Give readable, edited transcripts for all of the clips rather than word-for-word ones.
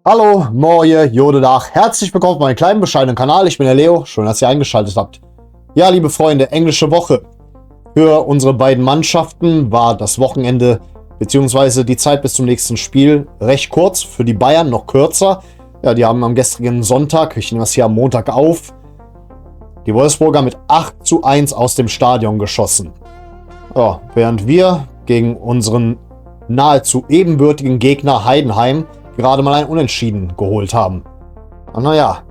Hallo, Moje, Jodelach, herzlich willkommen auf meinem kleinen bescheidenen Kanal. Ich bin der Leo, schön, dass ihr eingeschaltet habt. Ja, liebe Freunde, englische Woche. Für unsere beiden Mannschaften war das Wochenende bzw. die Zeit bis zum nächsten Spiel recht kurz. Für die Bayern noch kürzer. Ja, die haben am gestrigen Sonntag, ich nehme das hier am Montag auf, die Wolfsburger mit 8:1 aus dem Stadion geschossen. Ja, während wir gegen unseren nahezu ebenbürtigen Gegner Heidenheim gerade mal ein Unentschieden geholt haben. Und naja,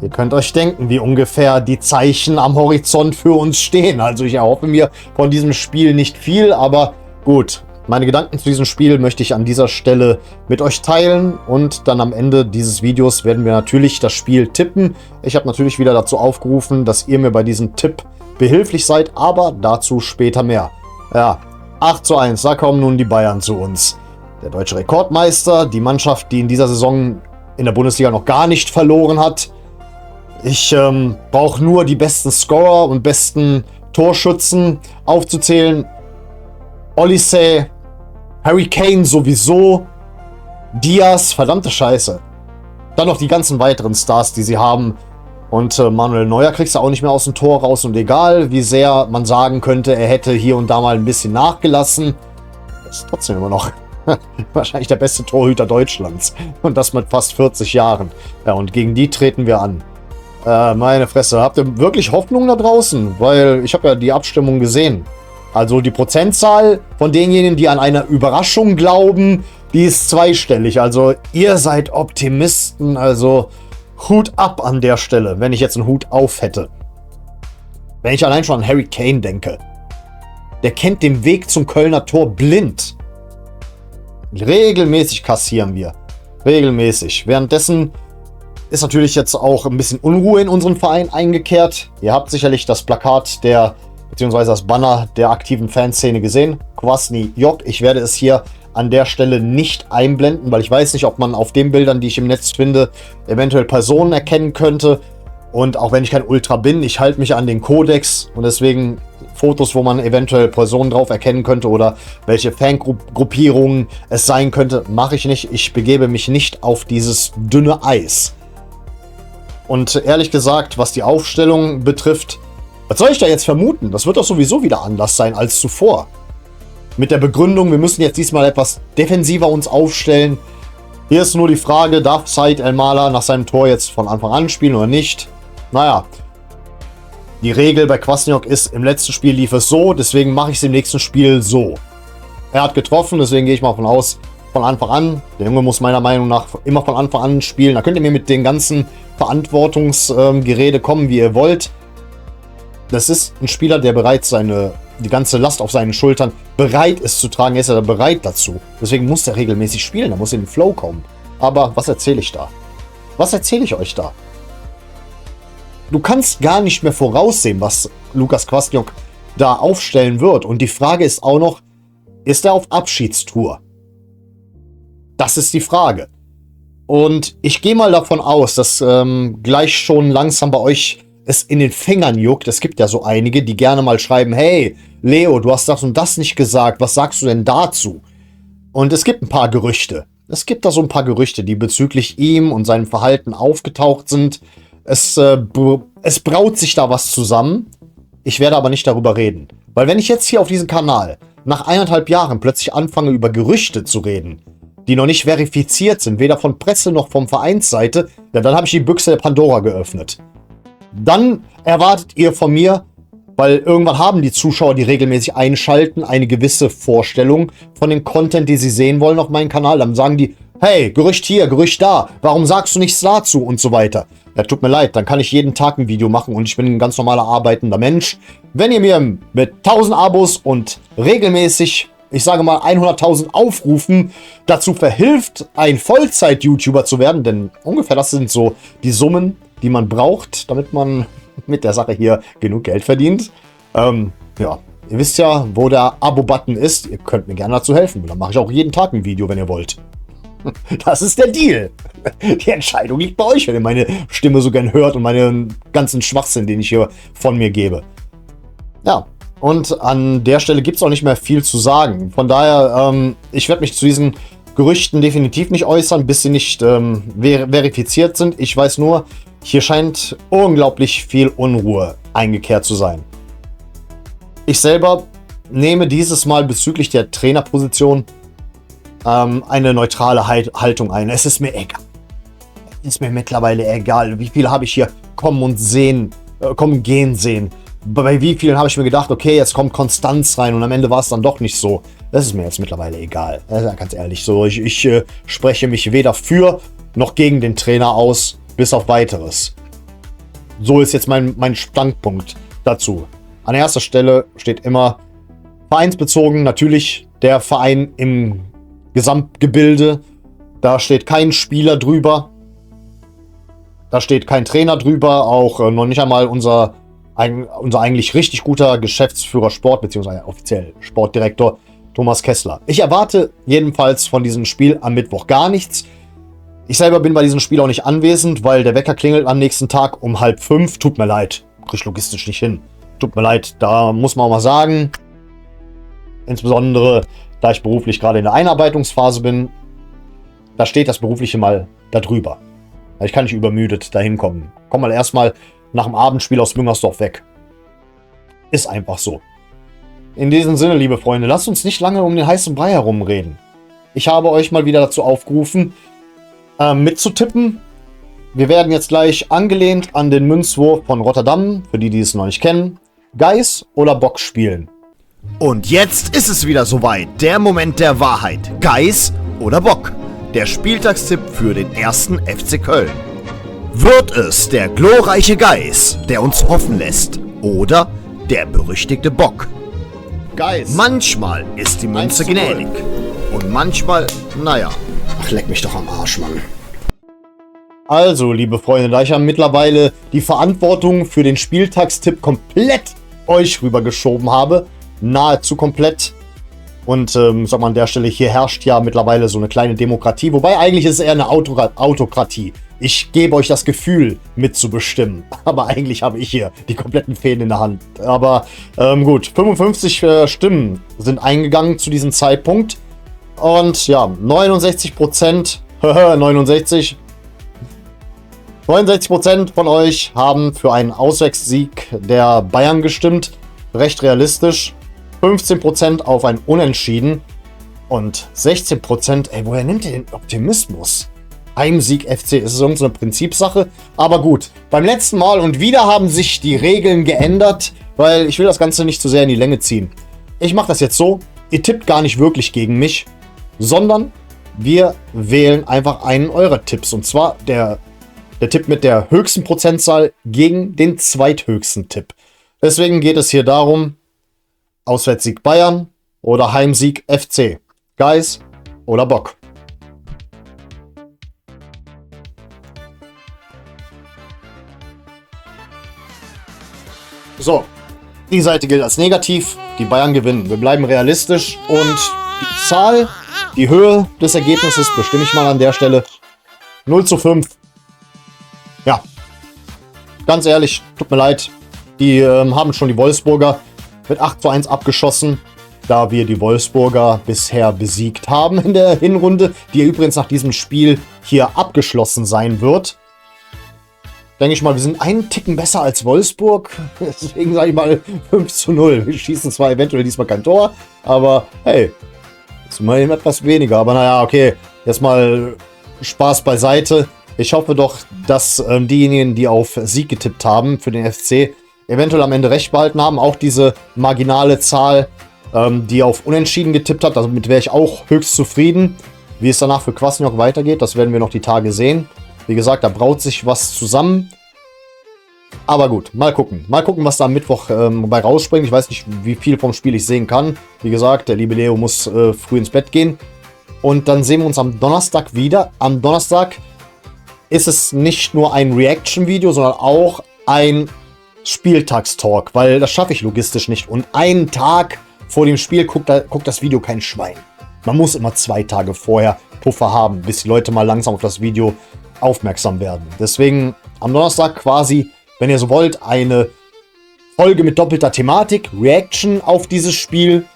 ihr könnt euch denken, wie ungefähr die Zeichen am Horizont für uns stehen. Also ich erhoffe mir von diesem Spiel nicht viel, aber gut. Meine Gedanken zu diesem Spiel möchte ich an dieser Stelle mit euch teilen und dann am Ende dieses Videos werden wir natürlich das Spiel tippen. Ich habe natürlich wieder dazu aufgerufen, dass ihr mir bei diesem Tipp behilflich seid, aber dazu später mehr. Ja, 8:1, da kommen nun die Bayern zu uns. Der deutsche Rekordmeister, die Mannschaft, die in dieser Saison in der Bundesliga noch gar nicht verloren hat. Ich brauche nur die besten Scorer und besten Torschützen aufzuzählen. Olise, Harry Kane sowieso, Diaz, verdammte Scheiße. Dann noch die ganzen weiteren Stars, die sie haben. Und Manuel Neuer kriegst du auch nicht mehr aus dem Tor raus. Und egal, wie sehr man sagen könnte, er hätte hier und da mal ein bisschen nachgelassen, ist trotzdem immer noch wahrscheinlich der beste Torhüter Deutschlands. Und das mit fast 40 Jahren. Ja, und gegen die treten wir an. Meine Fresse, habt ihr wirklich Hoffnung da draußen? Weil ich habe ja die Abstimmung gesehen. Also die Prozentzahl von denjenigen, die an eine Überraschung glauben, die ist zweistellig. Also ihr seid Optimisten. Also Hut ab an der Stelle, wenn ich jetzt einen Hut auf hätte. Wenn ich allein schon an Harry Kane denke. Der kennt den Weg zum Kölner Tor blind. Regelmäßig kassieren wir. Regelmäßig. Währenddessen ist natürlich jetzt auch ein bisschen Unruhe in unseren Verein eingekehrt. Ihr habt sicherlich das Plakat beziehungsweise das Banner der aktiven Fanszene gesehen. Kwasni Jok. Ich werde es hier an der Stelle nicht einblenden, weil ich weiß nicht, ob man auf den Bildern, die ich im Netz finde, eventuell Personen erkennen könnte. Und auch wenn ich kein Ultra bin, ich halte mich an den Kodex und deswegen Fotos, wo man eventuell Personen drauf erkennen könnte oder welche Fangruppierungen es sein könnte, mache ich nicht. Ich begebe mich nicht auf dieses dünne Eis. Und ehrlich gesagt, was die Aufstellung betrifft, was soll ich da jetzt vermuten? Das wird doch sowieso wieder anders sein als zuvor. Mit der Begründung, wir müssen jetzt diesmal etwas defensiver uns aufstellen. Hier ist nur die Frage, darf Said El-Mala nach seinem Tor jetzt von Anfang an spielen oder nicht? Naja, die Regel bei Kwasniok ist, im letzten Spiel lief es so, deswegen mache ich es im nächsten Spiel so. Er hat getroffen, deswegen gehe ich mal davon aus, von Anfang an. Der Junge muss meiner Meinung nach immer von Anfang an spielen. Da könnt ihr mir mit den ganzen Verantwortungsgerede kommen, wie ihr wollt. Das ist ein Spieler, der bereits die ganze Last auf seinen Schultern bereit ist zu tragen. Er ist ja bereit dazu. Deswegen muss er regelmäßig spielen. Da muss in den Flow kommen. Aber was erzähle ich da? Was erzähle ich euch da? Du kannst gar nicht mehr voraussehen, was Lukas Kwasniok da aufstellen wird. Und die Frage ist auch noch, ist er auf Abschiedstour? Das ist die Frage. Und ich gehe mal davon aus, dass gleich schon langsam bei euch es in den Fingern juckt. Es gibt ja so einige, die gerne mal schreiben, hey, Leo, du hast das und das nicht gesagt. Was sagst du denn dazu? Und es gibt ein paar Gerüchte. Es gibt da so ein paar Gerüchte, die bezüglich ihm und seinem Verhalten aufgetaucht sind. Es braut sich da was zusammen. Ich werde aber nicht darüber reden. Weil wenn ich jetzt hier auf diesem Kanal nach 1,5 Jahren plötzlich anfange, über Gerüchte zu reden, die noch nicht verifiziert sind, weder von Presse noch vom Vereinsseite, ja, dann habe ich die Büchse der Pandora geöffnet. Dann erwartet ihr von mir, weil irgendwann haben die Zuschauer, die regelmäßig einschalten, eine gewisse Vorstellung von dem Content, die sie sehen wollen auf meinem Kanal. Dann sagen die, hey, Gerücht hier, Gerücht da, warum sagst du nichts dazu und so weiter. Ja, tut mir leid, dann kann ich jeden Tag ein Video machen und ich bin ein ganz normaler arbeitender Mensch. Wenn ihr mir mit 1000 Abos und regelmäßig, ich sage mal 100.000 Aufrufen dazu verhilft, ein Vollzeit-YouTuber zu werden, denn ungefähr das sind so die Summen, die man braucht, damit man mit der Sache hier genug Geld verdient. Ja, ihr wisst ja, wo der Abo-Button ist. Ihr könnt mir gerne dazu helfen. Dann mache ich auch jeden Tag ein Video, wenn ihr wollt. Das ist der Deal. Die Entscheidung liegt bei euch, wenn ihr meine Stimme so gern hört und meinen ganzen Schwachsinn, den ich hier von mir gebe. Ja, und an der Stelle gibt es auch nicht mehr viel zu sagen. Von daher, ich werde mich zu diesen Gerüchten definitiv nicht äußern, bis sie nicht verifiziert sind. Ich weiß nur, hier scheint unglaublich viel Unruhe eingekehrt zu sein. Ich selber nehme dieses Mal bezüglich der Trainerposition eine neutrale Haltung ein. Es ist mir egal. Es ist mir mittlerweile egal, wie viele habe ich hier kommen und gehen sehen. Bei wie vielen habe ich mir gedacht, okay, jetzt kommt Konstanz rein und am Ende war es dann doch nicht so. Das ist mir jetzt mittlerweile egal. Ganz ehrlich, so ich spreche mich weder für noch gegen den Trainer aus, bis auf Weiteres. So ist jetzt mein Standpunkt dazu. An erster Stelle steht immer vereinsbezogen, natürlich der Verein im Gesamtgebilde. Da steht kein Spieler drüber. Da steht kein Trainer drüber, auch noch nicht einmal unser eigentlich richtig guter Geschäftsführer Sport, beziehungsweise offiziell Sportdirektor Thomas Kessler. Ich erwarte jedenfalls von diesem Spiel am Mittwoch gar nichts. Ich selber bin bei diesem Spiel auch nicht anwesend, weil der Wecker klingelt am nächsten Tag um 4:30. Tut mir leid, krieg ich logistisch nicht hin. Tut mir leid, da muss man auch mal sagen, insbesondere da ich beruflich gerade in der Einarbeitungsphase bin, da steht das Berufliche mal da drüber. Ich kann nicht übermüdet dahin kommen. Komm mal erstmal nach dem Abendspiel aus Müngersdorf weg. Ist einfach so. In diesem Sinne, liebe Freunde, lasst uns nicht lange um den heißen Brei herumreden. Ich habe euch mal wieder dazu aufgerufen, mitzutippen. Wir werden jetzt gleich angelehnt an den Münzwurf von Rotterdam, für die, die es noch nicht kennen, Geiß oder Bock spielen. Und jetzt ist es wieder soweit. Der Moment der Wahrheit. Geiß oder Bock? Der Spieltagstipp für den ersten FC Köln. Wird es der glorreiche Geiß, der uns hoffen lässt? Oder der berüchtigte Bock? Geiß. Manchmal ist die Münze gnädig. Und manchmal, naja. Ach, leck mich doch am Arsch, Mann. Also, liebe Freunde, da ich ja mittlerweile die Verantwortung für den Spieltagstipp komplett euch rübergeschoben habe, nahezu komplett. Und sag mal an der Stelle, hier herrscht ja mittlerweile so eine kleine Demokratie, wobei eigentlich ist es eher eine Autokratie. Ich gebe euch das Gefühl, mitzubestimmen, aber eigentlich habe ich hier die kompletten Fäden in der Hand. Aber gut, 55 Stimmen sind eingegangen zu diesem Zeitpunkt. Und ja, 69%, 69% von euch haben für einen Auswärtssieg der Bayern gestimmt. Recht realistisch. 15% auf ein Unentschieden. Und 16%, ey, woher nimmt ihr den Optimismus? Heimsieg FC, ist es irgendeine Prinzipsache? Aber gut, beim letzten Mal und wieder haben sich die Regeln geändert, weil ich will das Ganze nicht zu sehr in die Länge ziehen. Ich mache das jetzt so, ihr tippt gar nicht wirklich gegen mich, sondern wir wählen einfach einen eurer Tipps. Und zwar der Tipp mit der höchsten Prozentzahl gegen den zweithöchsten Tipp. Deswegen geht es hier darum, Auswärtssieg Bayern oder Heimsieg FC. Geiß oder Bock. So, die Seite gilt als negativ. Die Bayern gewinnen. Wir bleiben realistisch und die Zahl, die Höhe des Ergebnisses bestimme ich mal an der Stelle. 0:5. Ja, ganz ehrlich, tut mir leid. Die haben schon die Wolfsburger mit 8:1 abgeschossen, da wir die Wolfsburger bisher besiegt haben in der Hinrunde, die übrigens nach diesem Spiel hier abgeschlossen sein wird. Denke ich mal, wir sind einen Ticken besser als Wolfsburg, deswegen sage ich mal 5:0. Wir schießen zwar eventuell diesmal kein Tor, aber hey, ist immerhin etwas weniger. Aber naja, okay, jetzt mal Spaß beiseite. Ich hoffe doch, dass diejenigen, die auf Sieg getippt haben für den FC, eventuell am Ende recht behalten haben. Auch diese marginale Zahl, die auf Unentschieden getippt hat, damit wäre ich auch höchst zufrieden. Wie es danach für Kwasniok weitergeht, das werden wir noch die Tage sehen. Wie gesagt, da braut sich was zusammen. Aber gut, mal gucken. Mal gucken, was da am Mittwoch bei rausspringt. Ich weiß nicht, wie viel vom Spiel ich sehen kann. Wie gesagt, der liebe Leo muss früh ins Bett gehen. Und dann sehen wir uns am Donnerstag wieder. Am Donnerstag ist es nicht nur ein Reaction-Video, sondern auch ein Spieltagstalk, weil das schaffe ich logistisch nicht. Und einen Tag vor dem Spiel guckt das Video kein Schwein. Man muss immer 2 Tage vorher Puffer haben, bis die Leute mal langsam auf das Video aufmerksam werden. Deswegen am Donnerstag quasi, wenn ihr so wollt, eine Folge mit doppelter Thematik, Reaction auf dieses Spiel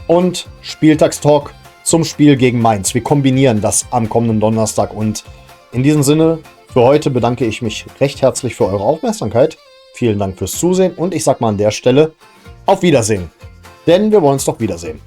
und Spieltagstalk zum Spiel gegen Mainz. Wir kombinieren das am kommenden Donnerstag. Und in diesem Sinne, für heute bedanke ich mich recht herzlich für eure Aufmerksamkeit. Vielen Dank fürs Zusehen und ich sag mal an der Stelle, auf Wiedersehen. Denn wir wollen uns doch wiedersehen.